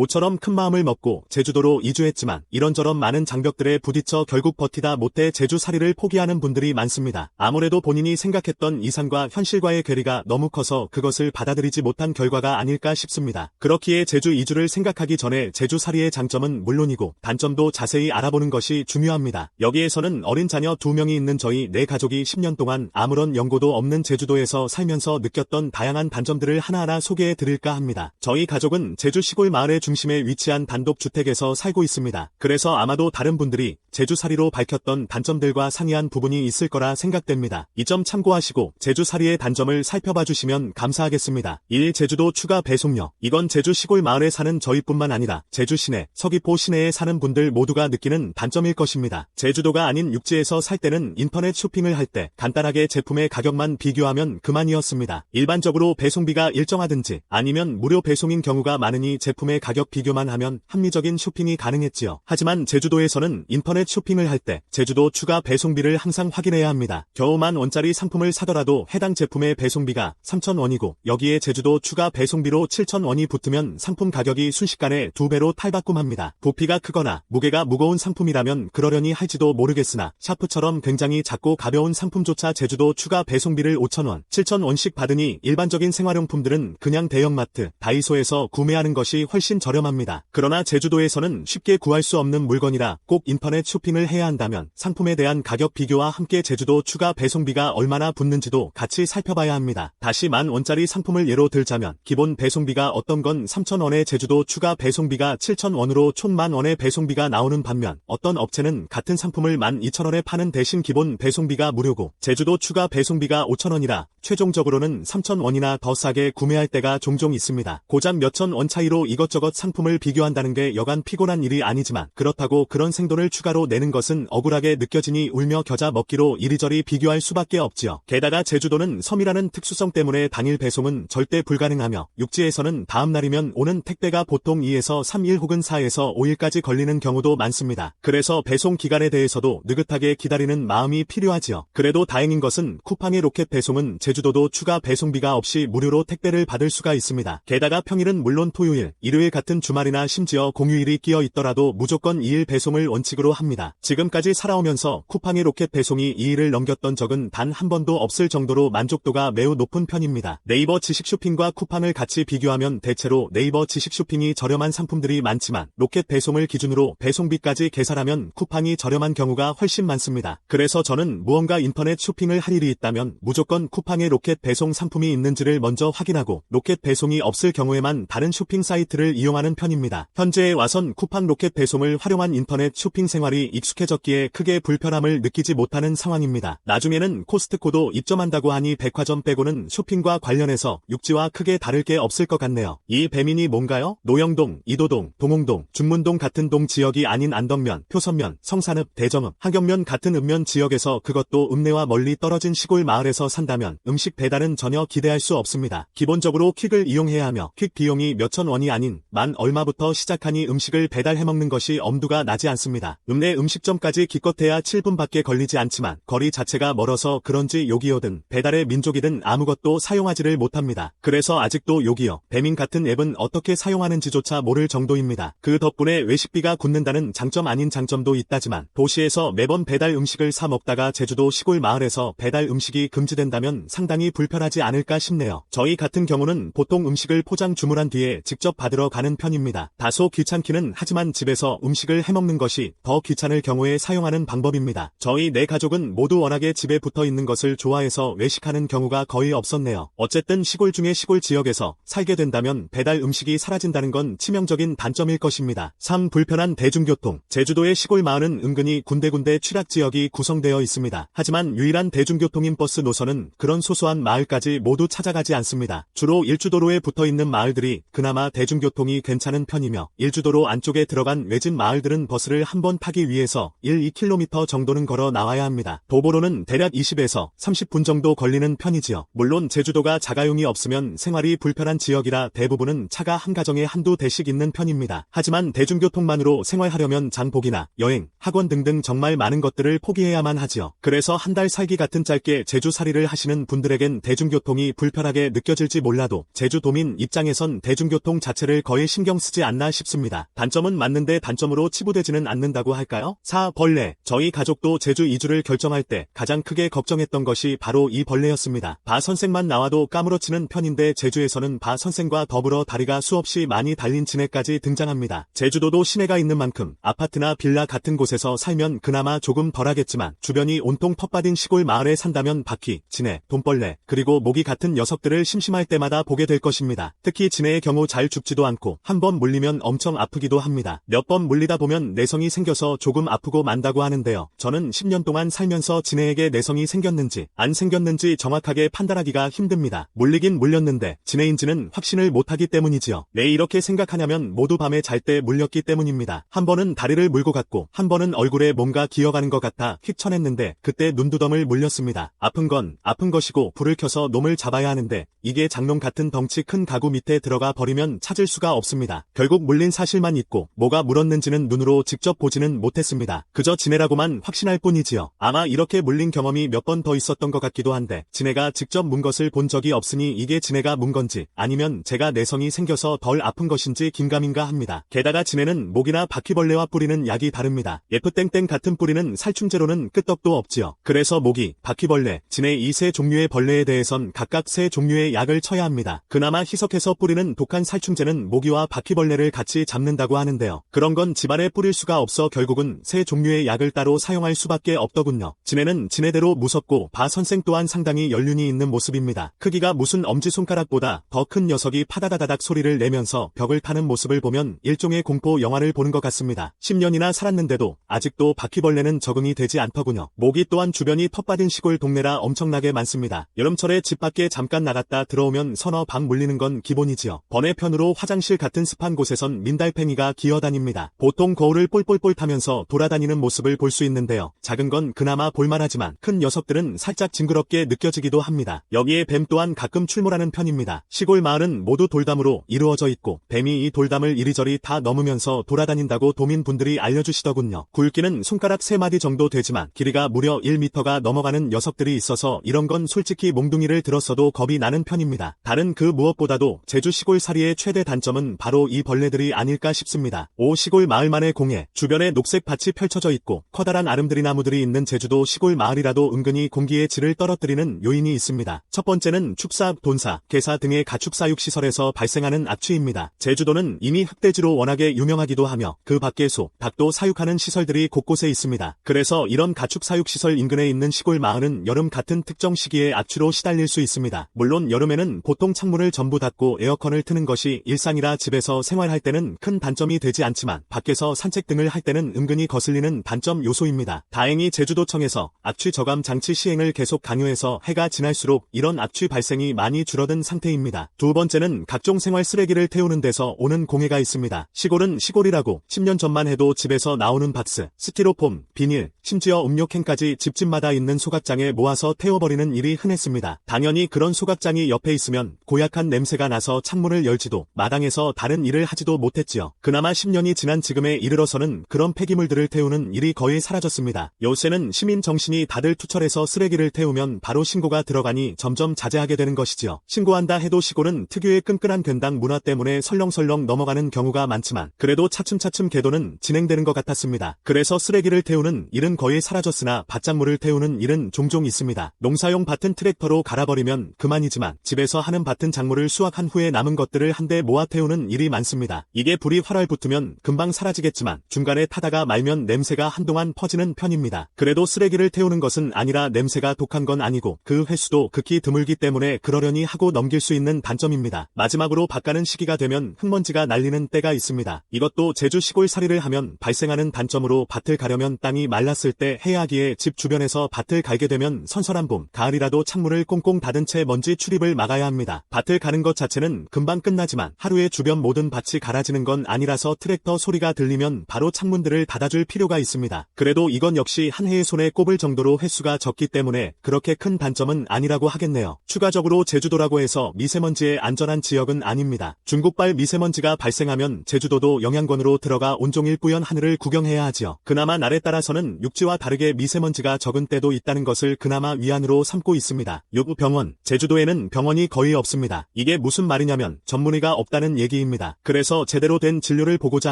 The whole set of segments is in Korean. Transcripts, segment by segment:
모처럼 큰 마음을 먹고 제주도로 이주했지만 이런저런 많은 장벽들에 부딪혀 결국 버티다 못해 제주살이를 포기하는 분들이 많습니다. 아무래도 본인이 생각했던 이상과 현실과의 괴리가 너무 커서 그것을 받아들이지 못한 결과가 아닐까 싶습니다. 그렇기에 제주 이주를 생각하기 전에 제주살이의 장점은 물론이고 단점도 자세히 알아보는 것이 중요합니다. 여기에서는 어린 자녀 2명이 있는 저희 네 가족이 10년 동안 아무런 연고도 없는 제주도에서 살면서 느꼈던 다양한 단점들을 하나하나 소개해 드릴까 합니다. 저희 가족은 제주 시골 마을의 중심에 위치한 단독주택에서 살고 있습니다. 그래서 아마도 다른 분들이 제주살이로 밝혔던 단점들과 상이한 부분이 있을 거라 생각됩니다. 이 점 참고하시고 제주살이의 단점을 살펴봐 주시면 감사하겠습니다. 1. 제주도 추가 배송료. 이건 제주 시골 마을에 사는 저희뿐만 아니라 제주 시내, 서귀포 시내에 사는 분들 모두가 느끼는 단점일 것입니다. 제주도가 아닌 육지에서 살 때는 인터넷 쇼핑을 할 때 간단하게 제품의 가격만 비교하면 그만이었습니다. 일반적으로 배송비가 일정하든지 아니면 무료 배송인 경우가 많으니 제품의 가격 비교만 하면 합리적인 쇼핑이 가능했지요. 하지만 제주도에서는 인터넷 쇼핑을 할 때 제주도 추가 배송비를 항상 확인해야 합니다. 겨우 10,000원짜리 상품을 사더라도 해당 제품의 배송비가 3,000원이고 여기에 제주도 추가 배송비로 7,000원이 붙으면 상품 가격이 순식간에 2배로 탈바꿈합니다. 부피가 크거나 무게가 무거운 상품이라면 그러려니 할지도 모르겠으나 샤프처럼 굉장히 작고 가벼운 상품조차 제주도 추가 배송비를 5,000원, 7,000원씩 받으니 일반적인 생활용품들은 그냥 대형마트, 다이소에서 구매하는 것이 훨씬 저렴합니다. 그러나 제주도에서는 쉽게 구할 수 없는 물건이라 꼭 인터넷 쇼핑을 해야 한다면 상품에 대한 가격 비교와 함께 제주도 추가 배송비가 얼마나 붙는지도 같이 살펴봐야 합니다. 다시 10,000원짜리 상품을 예로 들자면 기본 배송비가 어떤 건 3,000원에 제주도 추가 배송비가 7,000원으로 총 10,000원의 배송비가 나오는 반면 어떤 업체는 같은 상품을 12,000원에 파는 대신 기본 배송비가 무료고 제주도 추가 배송비가 5,000원이라 최종적으로는 3,000원이나 더 싸게 구매할 때가 종종 있습니다. 고작 몇천 원 차이로 이것저것 상품을 비교한다는 게 여간 피곤한 일이 아니지만 그렇다고 그런 생돈을 추가로 내는 것은 억울하게 느껴지니 울며 겨자 먹기로 이리저리 비교할 수밖에 없지요. 게다가 제주도는 섬이라는 특수성 때문에 당일 배송은 절대 불가능하며 육지에서는 다음 날이면 오는 택배가 보통 2에서 3일 혹은 4에서 5일까지 걸리는 경우도 많습니다. 그래서 배송 기간에 대해서도 느긋하게 기다리는 마음이 필요하지요. 그래도 다행인 것은 쿠팡의 로켓 배송은 제주도도 추가 배송비가 없이 무료로 택배를 받을 수가 있습니다. 게다가 평일은 물론 토요일, 일요일 같은 주말이나 심지어 공휴일이 끼어 있더라도 무조건 2일 배송을 원칙으로 합니다. 지금까지 살아오면서 쿠팡의 로켓 배송이 2일을 넘겼던 적은 단 한 번도 없을 정도로 만족도가 매우 높은 편입니다. 네이버 지식 쇼핑과 쿠팡을 같이 비교하면 대체로 네이버 지식 쇼핑이 저렴한 상품들이 많지만 로켓 배송을 기준으로 배송비까지 계산하면 쿠팡이 저렴한 경우가 훨씬 많습니다. 그래서 저는 무언가 인터넷 쇼핑을 할 일이 있다면 무조건 쿠팡의 로켓 배송 상품이 있는지를 먼저 확인하고 로켓 배송이 없을 경우에만 다른 쇼핑 사이트를 이용하는 편입니다. 현재에 와선 쿠팡 로켓 배송을 활용한 인터넷 쇼핑 생활이 익숙해졌기에 크게 불편함을 느끼지 못하는 상황입니다. 나중에는 코스트코도 입점한다고 하니 백화점 빼고는 쇼핑과 관련해서 육지와 크게 다를 게 없을 것 같네요. 이 배민이 뭔가요? 노영동, 이도동, 동홍동, 중문동 같은 동 지역이 아닌 안덕면, 표선면, 성산읍, 대정읍, 하경면 같은 읍면 지역에서 그것도 읍내와 멀리 떨어진 시골 마을에서 산다면 음식 배달은 전혀 기대할 수 없습니다. 기본적으로 퀵을 이용해야 하며 퀵 비용이 몇천 원이 아닌 만 얼마부터 시작하니 음식을 배달해 먹는 것이 엄두가 나지 않습니다. 읍내 음식점까지 기껏해야 7분밖에 걸리지 않지만 거리 자체가 멀어서 그런지 요기요든 배달의 민족이든 아무것도 사용하지를 못합니다. 그래서 아직도 요기요, 배민 같은 앱은 어떻게 사용하는지조차 모를 정도입니다. 그 덕분에 외식비가 굳는다는 장점 아닌 장점도 있다지만 도시에서 매번 배달 음식을 사 먹다가 제주도 시골 마을에서 배달 음식이 금지된다면 상당히 불편하지 않을까 싶네요. 저희 같은 경우는 보통 음식을 포장 주문한 뒤에 직접 받으러 가는 편입니다. 다소 귀찮기는 하지만 집에서 음식을 해먹는 것이 더 귀찮을 경우에 사용하는 방법입니다. 저희 네 가족은 모두 워낙에 집에 붙어 있는 것을 좋아해서 외식하는 경우가 거의 없었네요. 어쨌든 시골 중에 시골 지역에서 살게 된다면 배달 음식이 사라진다는 건 치명적인 단점일 것입니다. 3. 불편한 대중교통. 제주도의 시골 마을은 은근히 군데군데 취락지역이 구성되어 있습니다. 하지만 유일한 대중교통인 버스 노선은 그런 소소한 마을까지 모두 찾아가지 않습니다. 주로 일주도로에 붙어있는 마을들이 그나마 대중교통이 괜찮은 편이며 일주도로 안쪽에 들어간 외진 마을들은 버스를 한 번 타기 하기 위해서 1-2km 정도는 걸어 나와야 합니다. 도보로는 대략 20에서 30분 정도 걸리는 편이지요. 물론 제주도가 자가용이 없으면 생활이 불편한 지역이라 대부분은 차가 한 가정에 한두 대씩 있는 편입니다. 하지만 대중교통만으로 생활하려면 장보기나 여행, 학원 등등 정말 많은 것들을 포기해야만 하지요. 그래서 한 달 살기 같은 짧게 제주살이를 하시는 분들에겐 대중교통이 불편하게 느껴질지 몰라도 제주도민 입장에선 대중교통 자체를 거의 신경 쓰지 않나 싶습니다. 단점은 맞는데 단점으로 치부되지는 않는다고 할까요? 4. 벌레. 저희 가족도 제주 이주를 결정할 때 가장 크게 걱정했던 것이 바로 이 벌레였습니다. 바 선생만 나와도 까무러치는 편인데 제주에서는 바 선생과 더불어 다리가 수없이 많이 달린 진해까지 등장합니다. 제주도도 시내가 있는 만큼 아파트나 빌라 같은 곳에서 살면 그나마 조금 덜하겠지만 주변이 온통 텃밭인 시골 마을에 산다면 바퀴, 진해, 돈벌레, 그리고 모기 같은 녀석들을 심심할 때마다 보게 될 것입니다. 특히 진해의 경우 잘 죽지도 않고 한번 물리면 엄청 아프기도 합니다. 몇 번 물리다 보면 내성이 생겨서 조금 아프고 만다고 하는데요. 저는 10년 동안 살면서 진해에게 내성이 생겼는지 안 생겼는지 정확하게 판단하기가 힘듭니다. 물리긴 물렸는데 진해인지는 확신을 못하기 때문이지요. 왜 이렇게 생각하냐면 모두 밤에 잘 때 물렸기 때문입니다. 한 번은 다리를 물고 갔고 한 번은 얼굴에 뭔가 기어가는 것 같아 휙쳐냈는데 그때 눈두덩을 물렸습니다. 아픈 건 아픈 것이고 불을 켜서 놈을 잡아야 하는데 이게 장롱 같은 덩치 큰 가구 밑에 들어가 버리면 찾을 수가 없습니다. 결국 물린 사실만 있고 뭐가 물었는지는 눈으로 직접 보지는 못했습니다. 그저 진해라고만 확신할 뿐이지요. 아마 이렇게 물린 경험이 몇 번 더 있었던 것 같기도 한데 진해가 직접 문 것을 본 적이 없으니 이게 진해가 문 건지 아니면 제가 내성이 생겨서 덜 아픈 것인지 긴가민가 합니다. 게다가 진해는 모기나 바퀴벌레와 뿌리는 약이 다릅니다. F땡땡 같은 뿌리는 살충제로는 끄떡도 없지요. 그래서 모기, 바퀴벌레, 진해 이 세 종류의 벌레에 대해선 각각 세 종류의 약을 쳐야 합니다. 그나마 희석해서 뿌리는 독한 살충제는 모기와 바퀴벌레를 같이 잡는다고 하는데요. 그런 건 집안에 뿌릴 수가 없어 결국은 세 종류의 약을 따로 사용할 수밖에 없더군요. 진해는 진해대로 무섭고 바 선생 또한 상당히 연륜이 있는 모습입니다. 크기가 무슨 엄지손가락보다 더 큰 녀석이 파다다다닥 소리를 내면서 벽을 타는 모습을 보면 일종의 공포 영화를 보는 것 같습니다. 10년이나 살았는데도 아직도 바퀴벌레는 적응이 되지 않더군요. 모기 또한 주변이 텃밭인 시골 동네라 엄청나게 많습니다. 여름철에 집 밖에 잠깐 나갔다 들어오면 서너 방 물리는 건 기본이지요. 번외편으로 화장실 같은 습한 곳에선 민달팽이가 기어다닙니다. 보통 거울을 볼볼볼 타면서 돌아다니는 모습을 볼 수 있는데요. 작은 건 그나마 볼만하지만 큰 녀석들은 살짝 징그럽게 느껴지기도 합니다. 여기에 뱀 또한 가끔 출몰하는 편입니다. 시골 마을은 모두 돌담으로 이루어져 있고 뱀이 이 돌담을 이리저리 다 넘으면서 돌아다닌다고 도민분들이 알려주시더군요. 굵기는 손가락 3마디 정도 되지만 길이가 무려 1m가 넘어가는 녀석들이 있어서 이런 건 솔직히 몽둥이를 들었어도 겁이 나는 편입니다. 다른 그 무엇보다도 제주 시골살이의 최대 단점은 바로 이 벌레들이 아닐까 싶습니다. 5. 시골 마을만의 공예. 주변에 녹색 밭이 펼쳐져 있고 커다란 아름드리 나무들이 있는 제주도 시골 마을이라도 은근히 공기의 질을 떨어뜨리는 요인이 있습니다. 첫 번째는 축사, 돈사, 개사 등의 가축사육시설에서 발생하는 악취입니다. 제주도는 이미 흑돼지로 워낙에 유명하기도 하며 그 밖에 소, 닭도 사육하는 시설들이 곳곳에 있습니다. 그래서 이런 가축사육시설 인근에 있는 시골 마을은 여름 같은 특정 시기에 악취로 시달릴 수 있습니다. 물론 여름에는 보통 창문을 전부 닫고 에어컨을 트는 것이 일상이라 집에서 생활할 때는 큰 단점이 되지 않지만 밖에서 산책 등을 할 때는 은근히 거슬리는 단점 요소입니다. 다행히 제주도청에서 악취 저감 장치 시행을 계속 강요해서 해가 지날수록 이런 악취 발생이 많이 줄어든 상태입니다. 두 번째는 각종 생활 쓰레기를 태우는 데서 오는 공해가 있습니다. 시골은 시골이라고 10년 전만 해도 집에서 나오는 박스, 스티로폼, 비닐, 심지어 음료캔까지 집집마다 있는 소각장에 모아서 태워버리는 일이 흔했습니다. 당연히 그런 소각장이 옆에 있으면 고약한 냄새가 나서 창문을 열지도 마당에서 다른 일을 하지도 못했지요. 그나마 10년이 지난 지금에 이르러서는 그런 폐기물들을 태우는 일이 거의 사라졌습니다. 요새는 시민 정신이 다들 투철해서 쓰레기를 태우면 바로 신고가 들어가니 점점 자제하게 되는 것이지요. 신고한다 해도 시골은 특유의 끈끈한 괜당 문화 때문에 설렁설렁 넘어가는 경우가 많지만 그래도 차츰차츰 개도는 진행되는 것 같았습니다. 그래서 쓰레기를 태우는 일은 거의 사라졌으나 밭작물을 태우는 일은 종종 있습니다. 농사용 밭은 트랙터로 갈아버리면 그만이지만 집에서 하는 밭은 작물을 수확한 후에 남은 것들을 한데 모아 태우는 일이 많습니다. 이게 불이 활활 붙으면 금방 사라지겠지만 중간에 타다가 말면 냄새가 한동안 퍼지는 편입니다. 그래도 쓰레기를 태우는 것은 아니라 냄새가 독한 건 아니고 그 횟수도 극히 드물기 때문에 그러려니 하고 넘길 수 있는 단점입니다. 마지막으로 밭 가는 시기가 되면 흙먼지가 날리는 때가 있습니다. 이것도 제주 시골살이를 하면 발생하는 단점으로 밭을 가려면 땅이 말랐을 때 해야 하기에 집 주변에서 밭을 갈게 되면 선선한 봄, 가을이라도 창문을 꽁꽁 닫은 채 먼지 출입을 막아야 합니다. 밭을 가는 것 자체는 금방 끝나지만 하루에 주변 모든 밭이 갈아지는 건 아니라서 트랙터 소리가 들리면 바로 창문들을 받아줄 필요가 있습니다. 그래도 이건 역시 한 해의 손에 꼽을 정도로 횟수가 적기 때문에 그렇게 큰 단점은 아니라고 하겠네요. 추가적으로 제주도라고 해서 미세먼지에 안전한 지역은 아닙니다. 중국발 미세먼지가 발생하면 제주도도 영향권으로 들어가 온종일 뿌연 하늘을 구경해야 하지요. 그나마 날에 따라서는 육지와 다르게 미세먼지가 적은 때도 있다는 것을 그나마 위안으로 삼고 있습니다. 요구 병원, 제주도에는 병원이 거의 없습니다. 이게 무슨 말이냐면 전문의가 없다는 얘기입니다. 그래서 제대로 된 진료를 보고자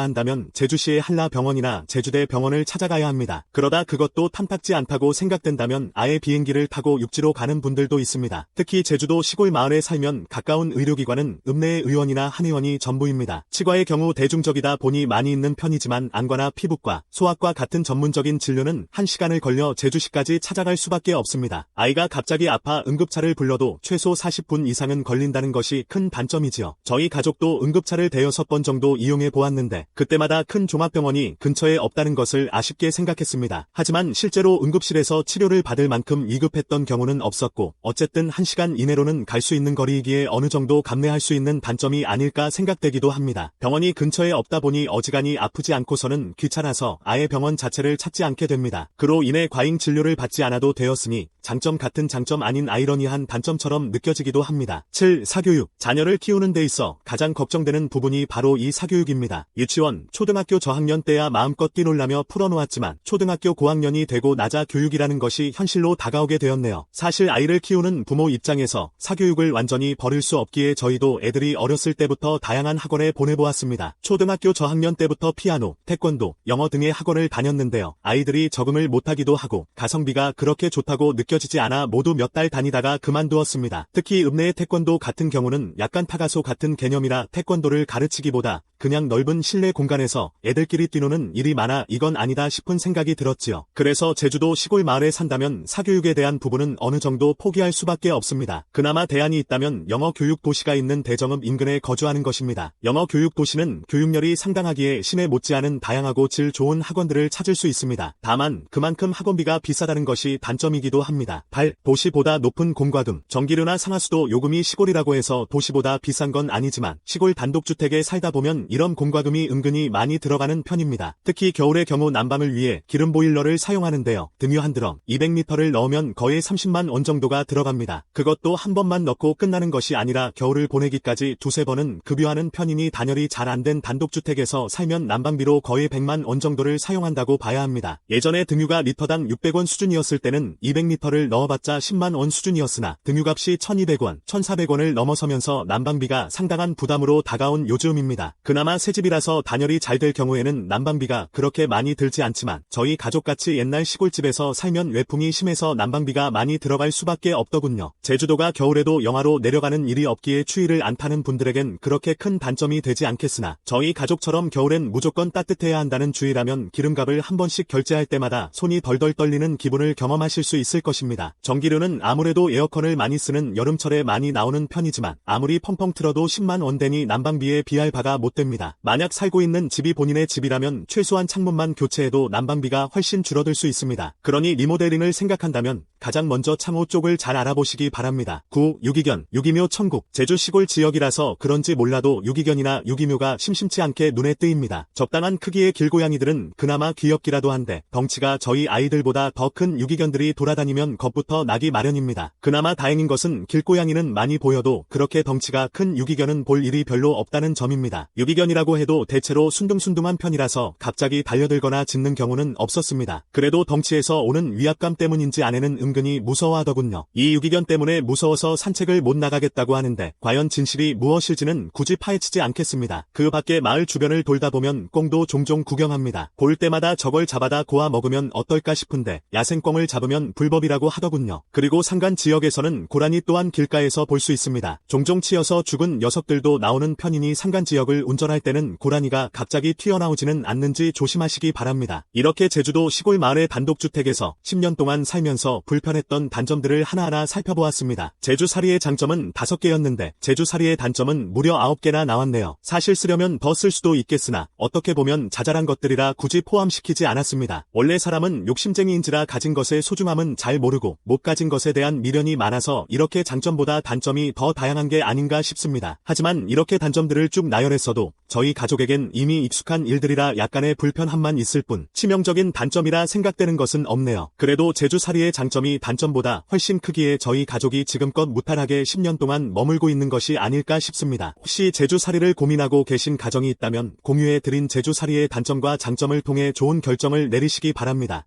한다면 제주시의 한라병원이나 제주대 병원을 찾아가야 합니다. 그러다 그것도 탐탁지 않다고 생각된다면 아예 비행기를 타고 육지로 가는 분들도 있습니다. 특히 제주도 시골 마을에 살면 가까운 의료기관은 읍내의 의원이나 한의원이 전부입니다. 치과의 경우 대중적이다 보니 많이 있는 편이지만 안과나 피부과, 소아과 같은 전문적인 진료는 1시간을 걸려 제주시까지 찾아갈 수밖에 없습니다. 아이가 갑자기 아파 응급차를 불러도 최소 40분 이상은 걸린다는 것이 큰 단점이지요. 저희 가족도 응급차를 대여섯 번 정도 이용해 보았는데 그때마다 큰 종합병원이 근처에 없다는 것을 아쉽게 생각했습니다. 하지만 실제로 응급실에서 치료를 받을 만큼 위급했던 경우는 없었고 어쨌든 1시간 이내로는 갈 수 있는 거리이기에 어느 정도 감내할 수 있는 단점이 아닐까 생각되기도 합니다. 병원이 근처에 없다 보니 어지간히 아프지 않고서는 귀찮아서 아예 병원 자체를 찾지 않게 됩니다. 그로 인해 과잉 진료를 받지 않아도 되었으니 장점 같은 장점 아닌 아이러니한 단점처럼 느껴지기도 합니다. 7. 사교육. 자녀를 키우는 데 있어 가장 걱정되는 부분이 바로 이 사교육입니다. 유치원, 초등학교 저학년 때야 마음껏 뛰놀라며 풀어놓았지만 초등학교 고학년이 되고 나자 교육이라는 것이 현실로 다가오게 되었네요. 사실 아이를 키우는 부모 입장에서 사교육을 완전히 버릴 수 없기에 저희도 애들이 어렸을 때부터 다양한 학원에 보내보았습니다. 초등학교 저학년 때부터 피아노, 태권도, 영어 등의 학원을 다녔는데요. 아이들이 적응을 못하기도 하고 가성비가 그렇게 좋다고 느껴지지 않아 모두 몇 달 다니다가 그만두었습니다. 특히 읍내의 태권도 같은 경우는 약간 타가소 같은 개념이라 태권도를 가르치기보다 그냥 넓은 실내 공간에서 애들끼리 뛰노는 일이 많아 이건 아니다 싶은 생각이 들었지요. 그래서 제주도 시골 마을에 산다면 사교육에 대한 부분은 어느 정도 포기할 수밖에 없습니다. 그나마 대안이 있다면 영어 교육 도시가 있는 대정읍 인근에 거주하는 것입니다. 영어 교육 도시는 교육열이 상당하기에 시내 못지않은 다양하고 질 좋은 학원들을 찾을 수 있습니다. 다만 그만큼 학원비가 비싸다는 것이 단점이기도 합니다. 8. 도시보다 높은 공과금. 전기료나 상하수도 요금이 시골이라고 해서 도시보다 비싼 건 아니지만 시골 단독주택에 살다 보면 이런 공과금이 은근히 많이 들어가는 편입니다. 특히 겨울의 경우 난방을 위해 기름 보일러를 사용하는데요. 등유 한 드럼 200리터를 넣으면 거의 30만 원 정도가 들어갑니다. 그것도 한 번만 넣고 끝나는 것이 아니라 겨울을 보내기까지 두세 번은 급유하는 편이니 단열이 잘 안 된 단독주택에서 살면 난방비로 거의 100만 원 정도를 사용한다고 봐야 합니다. 예전에 등유가 리터당 600원 수준이었을 때는 200리터를 넣어봤자 10만 원 수준이었으나 등유값이 1200원, 1400원을 넘어서면서 난방비가 상당한 부담으로 다가온 요즘입니다. 그나마 새집이라서 단열이 잘 될 경우에는 난방비가 그렇게 많이 들지 않지만 저희 가족같이 옛날 시골집에서 살면 외풍이 심해서 난방비가 많이 들어갈 수밖에 없더군요. 제주도가 겨울에도 영하로 내려가는 일이 없기에 추위를 안 타는 분들에겐 그렇게 큰 단점이 되지 않겠으나 저희 가족처럼 겨울엔 무조건 따뜻해야 한다는 주의라면 기름값을 한 번씩 결제할 때마다 손이 덜덜 떨리는 기분을 경험하실 수 있을 것입니다. 전기료는 아무래도 에어컨을 많이 쓰는 여름철에 많이 나오는 편이지만 아무리 펑펑 틀어도 10만 원 대니 난방비에 비할 바가 못 됩니다. 만약 살고 있는 집이 본인의 집이라면 최소한 창문만 교체해도 난방비가 훨씬 줄어들 수 있습니다. 그러니 리모델링을 생각한다면 가장 먼저 창호 쪽을 잘 알아보시기 바랍니다. 9. 유기견, 유기묘 천국. 제주 시골 지역이라서 그런지 몰라도 유기견이나 유기묘가 심심치 않게 눈에 띄입니다. 적당한 크기의 길고양이들은 그나마 귀엽기라도 한데 덩치가 저희 아이들보다 더 큰 유기견들이 돌아다니면 겁부터 나기 마련입니다. 그나마 다행인 것은 길고양이는 많이 보여도 그렇게 덩치가 큰 유기견은 볼 일이 별로 없다는 점입니다. 유기견이라고 해도 대체로 순둥순둥한 편이라서 갑자기 달려들거나 짖는 경우는 없었습니다. 그래도 덩치에서 오는 위압감 때문인지 아내는 은근히 무서워하더군요. 이 유기견 때문에 무서워서 산책을 못 나가겠다고 하는데 과연 진실이 무엇일지는 굳이 파헤치지 않겠습니다. 그 밖에 마을 주변을 돌다 보면 꽁도 종종 구경합니다. 볼 때마다 저걸 잡아다 고아 먹으면 어떨까 싶은데 야생꽁을 잡으면 불법이라고 하더군요. 그리고 산간 지역에서는 고라니 또한 길가에서 볼 수 있습니다. 종종 치여서 죽은 녀석들도 나오는 편이니 산간 지역을 운전할 때는 고라니가 갑자기 튀어나오지는 않는지 조심하시기 바랍니다. 이렇게 제주도 시골 마을의 단독주택에서 10년 동안 살면서 불편했던 단점들을 하나하나 살펴보았습니다. 제주살이의 장점은 5개였는데 제주살이의 단점은 무려 9개나 나왔네요. 사실 쓰려면 더 쓸 수도 있겠으나 어떻게 보면 자잘한 것들이라 굳이 포함시키지 않았습니다. 원래 사람은 욕심쟁이인지라 가진 것의 소중함은 잘 모르고 못 가진 것에 대한 미련이 많아서 이렇게 장점보다 단점이 더 다양한 게 아닌가 싶습니다. 하지만 이렇게 단점들을 쭉 나열했어도 저희 가족에겐 이미 익숙한 일들이라 약간의 불편함만 있을 뿐 치명적인 단점이라 생각되는 것은 없네요. 그래도 제주살이의 장점이 단점보다 훨씬 크기에 저희 가족이 지금껏 무탈하게 10년 동안 머물고 있는 것이 아닐까 싶습니다. 혹시 제주살이를 고민하고 계신 가정이 있다면 공유해드린 제주살이의 단점과 장점을 통해 좋은 결정을 내리시기 바랍니다.